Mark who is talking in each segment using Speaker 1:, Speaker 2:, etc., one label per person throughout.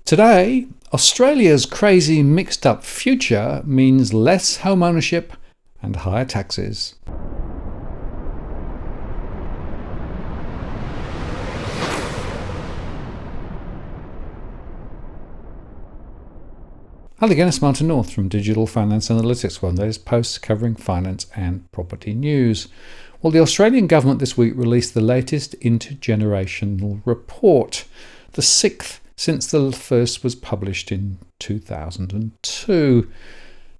Speaker 1: Today, Australia's crazy mixed up future means less home ownership and higher taxes. Hello again, it's Martin North from Digital Finance Analytics, one day's posts covering finance and property news. Well, the Australian government this week released the latest Intergenerational Report, the sixth since the first was published in 2002.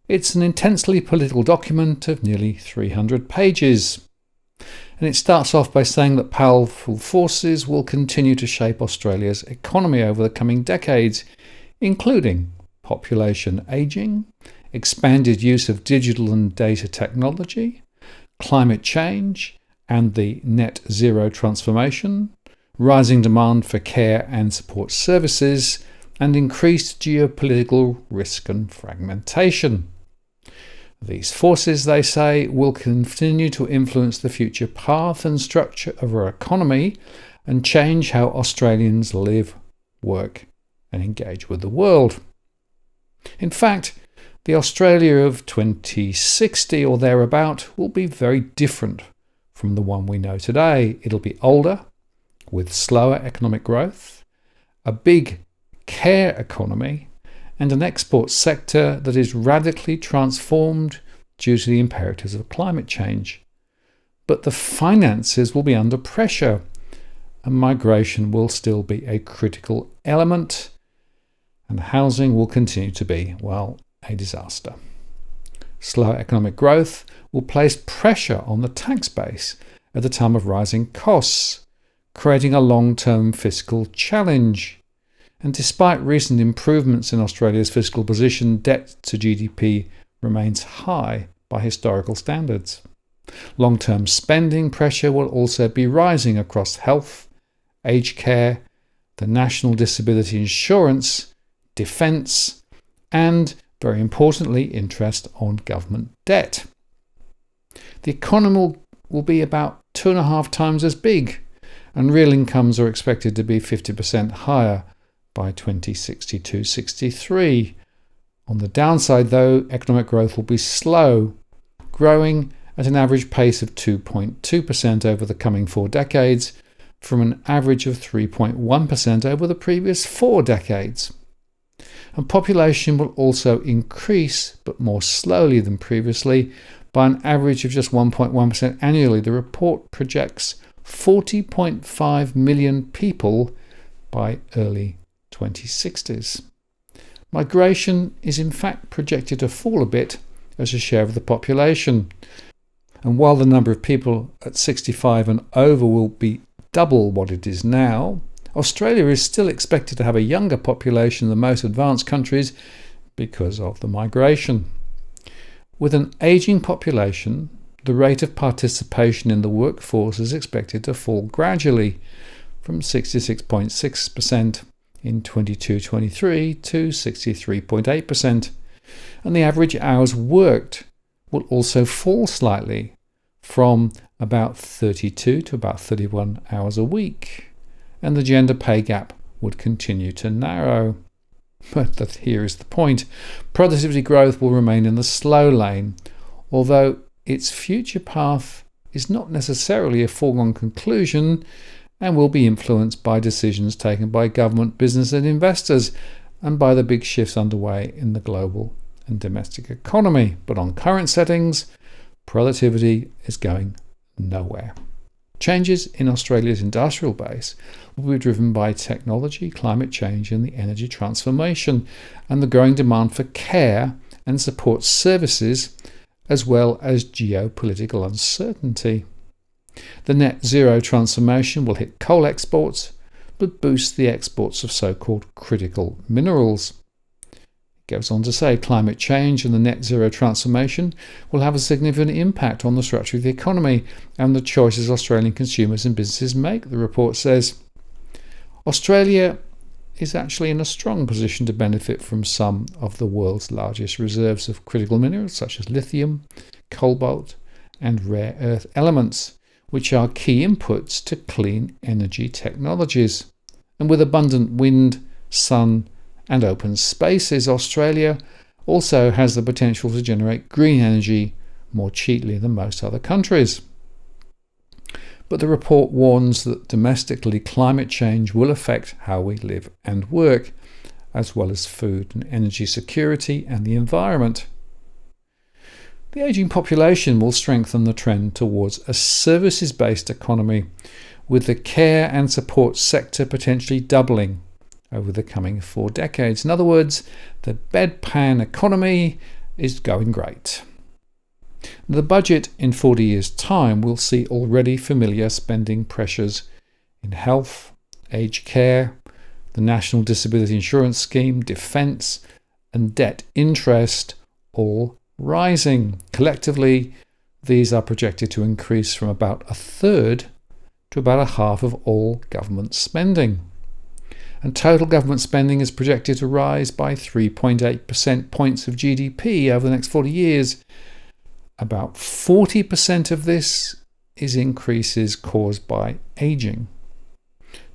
Speaker 1: It's an intensely political document of nearly 300 pages. And it starts off by saying that powerful forces will continue to shape Australia's economy over the coming decades, including population ageing, expanded use of digital and data technology, climate change and the net zero transformation, rising demand for care and support services, and increased geopolitical risk and fragmentation. These forces, they say, will continue to influence the future path and structure of our economy and change how Australians live, work, and engage with the world. In fact, the Australia of 2060 or thereabout will be very different from the one we know today. It'll be older, with slower economic growth, a big care economy, and an export sector that is radically transformed due to the imperatives of climate change. But the finances will be under pressure, and migration will still be a critical element, and housing will continue to be, well, a disaster. Slower economic growth will place pressure on the tax base at a time of rising costs, creating a long-term fiscal challenge. And despite recent improvements in Australia's fiscal position, debt to GDP remains high by historical standards. Long-term spending pressure will also be rising across health, aged care, the National Disability Insurance, defence, and, very importantly, interest on government debt. The economy will be about 2.5 times as big, and real incomes are expected to be 50% higher by 2062-63. On the downside, though, economic growth will be slow, growing at an average pace of 2.2% over the coming 4 decades, from an average of 3.1% over the previous 4 decades. And population will also increase, but more slowly than previously, by an average of just 1.1% annually. The report projects 40.5 million people by early 2060s. Migration is in fact projected to fall a bit as a share of the population. And while the number of people at 65 and over will be double what it is now, Australia is still expected to have a younger population than most advanced countries because of the migration. With an ageing population, the rate of participation in the workforce is expected to fall gradually from 66.6% in 22-23 to 63.8%, and the average hours worked will also fall slightly from about 32 to about 31 hours a week, and the gender pay gap would continue to narrow. But here is the point. Productivity growth will remain in the slow lane, although its future path is not necessarily a foregone conclusion and will be influenced by decisions taken by government, business and investors, and by the big shifts underway in the global and domestic economy. But on current settings, productivity is going nowhere. Changes in Australia's industrial base will be driven by technology, climate change and the energy transformation, and the growing demand for care and support services, as well as geopolitical uncertainty. The net zero transformation will hit coal exports, but boost the exports of so-called critical minerals. It goes on to say climate change and the net zero transformation will have a significant impact on the structure of the economy and the choices Australian consumers and businesses make, the report says. Australia is actually in a strong position to benefit from some of the world's largest reserves of critical minerals such as lithium, cobalt and rare earth elements, which are key inputs to clean energy technologies. And with abundant wind, sun and open spaces, Australia also has the potential to generate green energy more cheaply than most other countries. But the report warns that domestically climate change will affect how we live and work, as well as food and energy security and the environment. The ageing population will strengthen the trend towards a services-based economy, with the care and support sector potentially doubling over the coming 4 decades. In other words, the bedpan economy is going great. The budget in 40 years' time will see already familiar spending pressures in health, aged care, the National Disability Insurance Scheme, defence, and debt interest all rising. Collectively, these are projected to increase from about a third to about a half of all government spending. And total government spending is projected to rise by 3.8% points of GDP over the next 40 years. About 40% of this is increases caused by ageing.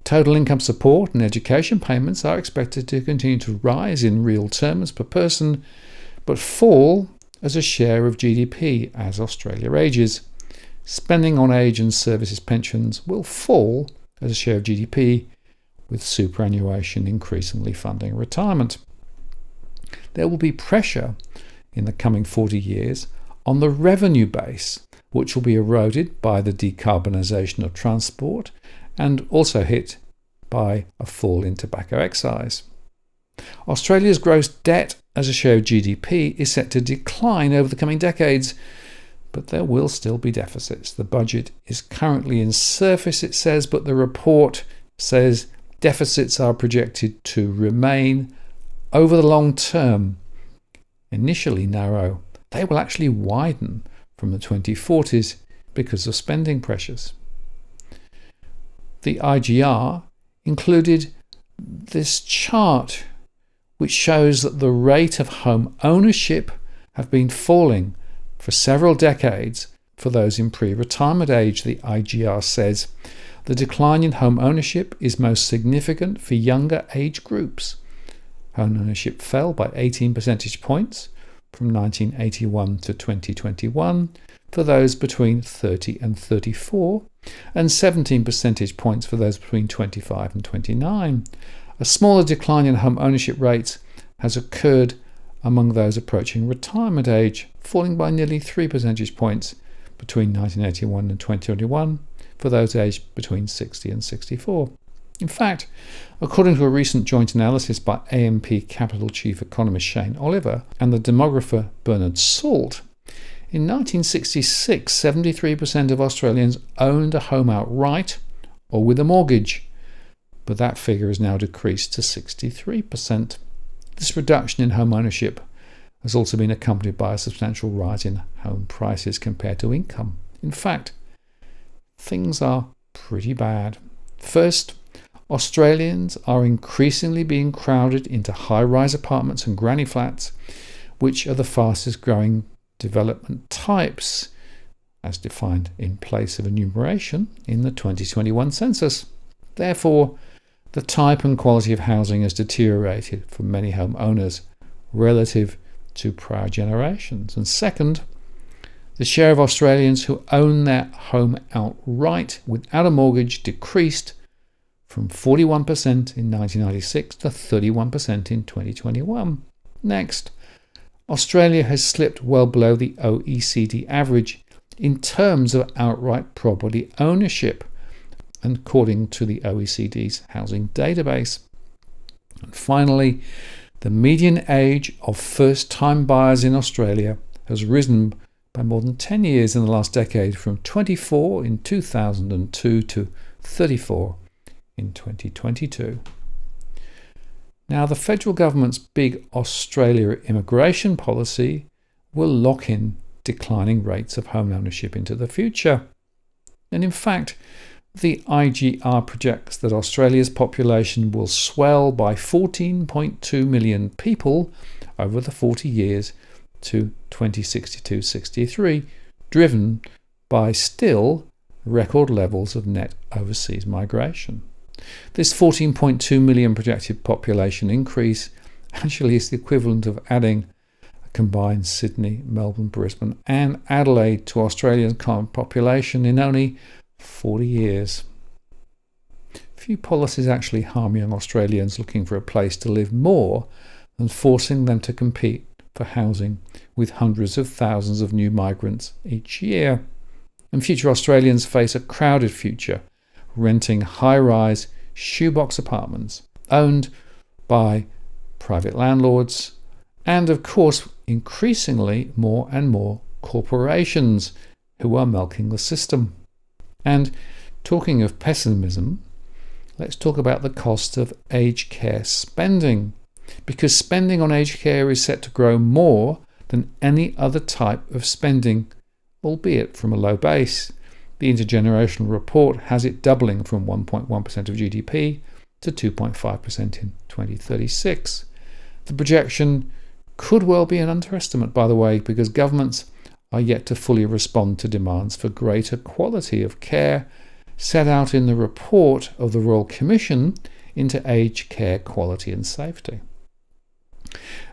Speaker 1: Total income support and education payments are expected to continue to rise in real terms per person, but fall as a share of GDP as Australia ages. Spending on age and services pensions will fall as a share of GDP, with superannuation increasingly funding retirement. There will be pressure in the coming 40 years on the revenue base, which will be eroded by the decarbonisation of transport and also hit by a fall in tobacco excise. Australia's gross debt as a share of GDP is set to decline over the coming decades, but there will still be deficits. The budget is currently in surplus, it says, but the report says deficits are projected to remain over the long term initially narrow. They will actually widen from the 2040s because of spending pressures. The IGR included this chart which shows that the rate of home ownership have been falling for several decades for those in pre-retirement age. The IGR says the decline in home ownership is most significant for younger age groups. Home ownership fell by 18 percentage points from 1981 to 2021 for those between 30 and 34, and 17 percentage points for those between 25 and 29. A smaller decline in home ownership rates has occurred among those approaching retirement age, falling by nearly 3 percentage points between 1981 and 2021 for those aged between 60 and 64. In fact, according to a recent joint analysis by AMP Capital Chief Economist Shane Oliver and the demographer Bernard Salt, in 1966, 73% of Australians owned a home outright or with a mortgage, but that figure has now decreased to 63%. This reduction in home ownership has also been accompanied by a substantial rise in home prices compared to income. In fact, things are pretty bad. First, Australians are increasingly being crowded into high-rise apartments and granny flats, which are the fastest growing development types, as defined in place of enumeration in the 2021 census. Therefore, the type and quality of housing has deteriorated for many home owners relative to prior generations. And second, the share of Australians who own their home outright without a mortgage decreased from 41% in 1996 to 31% in 2021. Next, Australia has slipped well below the OECD average in terms of outright property ownership, according to the OECD's housing database. And finally, the median age of first-time buyers in Australia has risen by more than 10 years in the last decade, from 24 in 2002 to 34 in 2022. Now, the federal government's big Australia immigration policy will lock in declining rates of home ownership into the future. And in fact, the IGR projects that Australia's population will swell by 14.2 million people over the 40 years to 2062-63, driven by still record levels of net overseas migration. This 14.2 million projected population increase Actually, it's the equivalent of adding a combined Sydney, Melbourne, Brisbane and Adelaide to Australia's current population in only 40 years. Few policies actually harm young Australians looking for a place to live more than forcing them to compete for housing with hundreds of thousands of new migrants each year. And future Australians face a crowded future, renting high-rise shoebox apartments owned by private landlords and, of course, increasingly more and more corporations who are milking the system. And talking of pessimism, let's talk about the cost of aged care spending, because spending on aged care is set to grow more than any other type of spending, albeit from a low base. The Intergenerational Report has it doubling from 1.1% of GDP to 2.5% in 2036. The projection could well be an underestimate, by the way, because governments are yet to fully respond to demands for greater quality of care set out in the report of the Royal Commission into Aged Care Quality and Safety.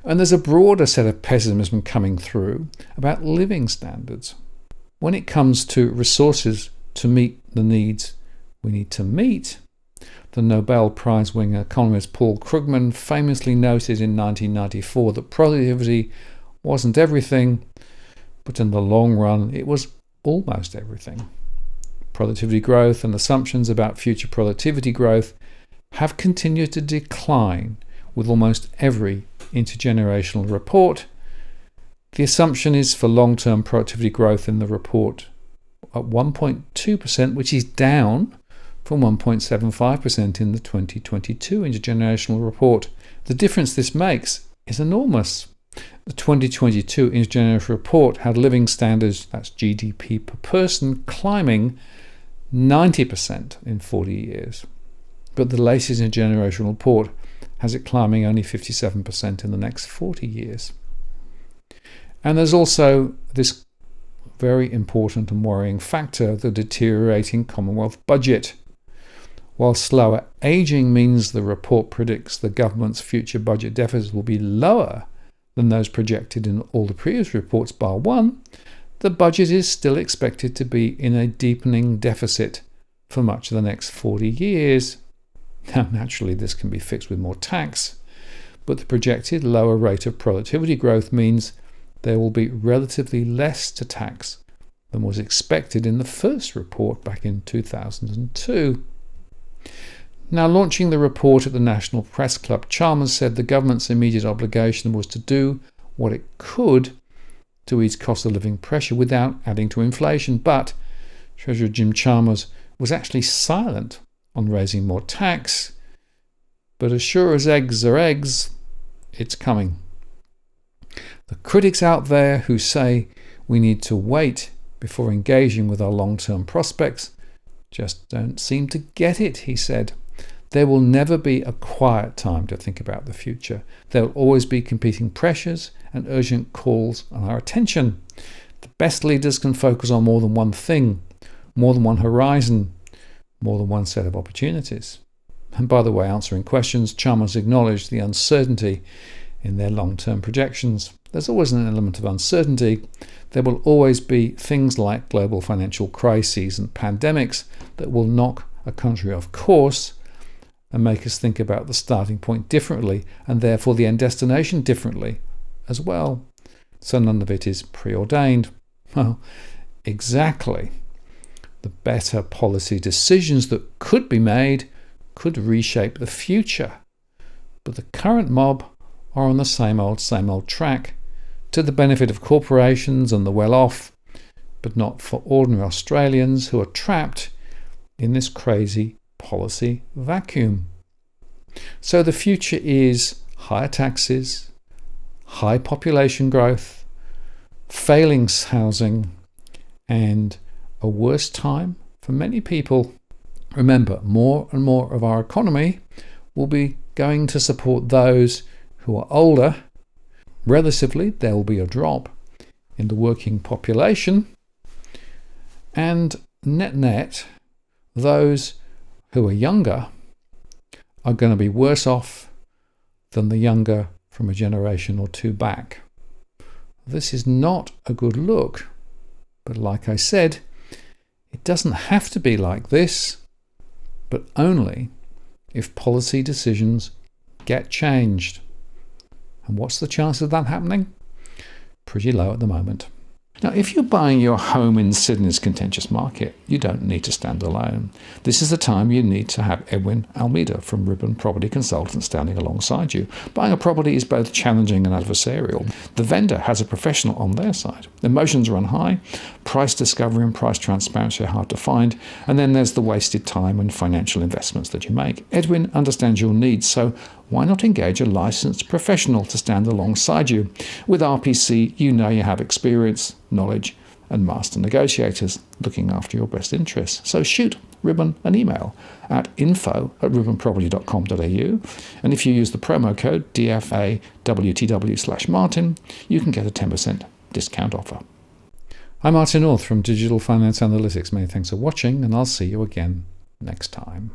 Speaker 1: And there's a broader set of pessimism coming through about living standards. When it comes to resources to meet the needs we need to meet, the Nobel Prize-winning economist Paul Krugman famously noted in 1994 that productivity wasn't everything, but in the long run it was almost everything. Productivity growth and assumptions about future productivity growth have continued to decline with almost every intergenerational report. The assumption is for long-term productivity growth in the report at 1.2%, which is down from 1.75% in the 2022 Intergenerational Report. The difference this makes is enormous. The 2022 Intergenerational Report had living standards, that's GDP per person, climbing 90% in 40 years. But the latest Intergenerational Report has it climbing only 57% in the next 40 years. And there's also this very important and worrying factor, the deteriorating Commonwealth budget. While slower ageing means the report predicts the government's future budget deficits will be lower than those projected in all the previous reports bar one, the budget is still expected to be in a deepening deficit for much of the next 40 years. Now, naturally, this can be fixed with more tax, but the projected lower rate of productivity growth means there will be relatively less to tax than was expected in the first report back in 2002. Now, launching the report at the National Press Club, Chalmers said the government's immediate obligation was to do what it could to ease cost of living pressure without adding to inflation. But Treasurer Jim Chalmers was actually silent on raising more tax. But as sure as eggs are eggs, it's coming. The critics out there who say we need to wait before engaging with our long-term prospects just don't seem to get it, he said. There will never be a quiet time to think about the future. There will always be competing pressures and urgent calls on our attention. The best leaders can focus on more than one thing, more than one horizon, more than one set of opportunities. And by the way, answering questions, Chalmers acknowledged the uncertainty in their long-term projections. There's always an element of uncertainty. There will always be things like global financial crises and pandemics that will knock a country off course and make us think about the starting point differently and therefore the end destination differently as well. So none of it is preordained. Well, exactly. The better policy decisions that could be made could reshape the future. But the current mob are on the same old track, to the benefit of corporations and the well-off, but not for ordinary Australians who are trapped in this crazy policy vacuum. So the future is higher taxes, high population growth, failing housing, and a worse time for many people. Remember, more and more of our economy will be going to support those who are older. Relatively, there will be a drop in the working population, and net, those who are younger are going to be worse off than the younger from a generation or two back. This is not a good look, but like I said, it doesn't have to be like this, but only if policy decisions get changed. And what's the chance of that happening? Pretty low at the moment. Now, if you're buying your home in Sydney's contentious market, you don't need to stand alone. This is the time you need to have Edwin Almeida from Ribbon Property Consultants standing alongside you. Buying a property is both challenging and adversarial. The vendor has a professional on their side. Emotions run high, price discovery and price transparency are hard to find, and then there's the wasted time and financial investments that you make. Edwin understands your needs, so why not engage a licensed professional to stand alongside you? With RPC, you know you have experience, knowledge, and master negotiators looking after your best interests. So shoot Ribbon an email at info@ribbonproperty.com.au, and if you use the promo code DFAWTW/Martin, you can get a 10% discount offer. I'm Martin North from Digital Finance Analytics. Many thanks for watching, and I'll see you again next time.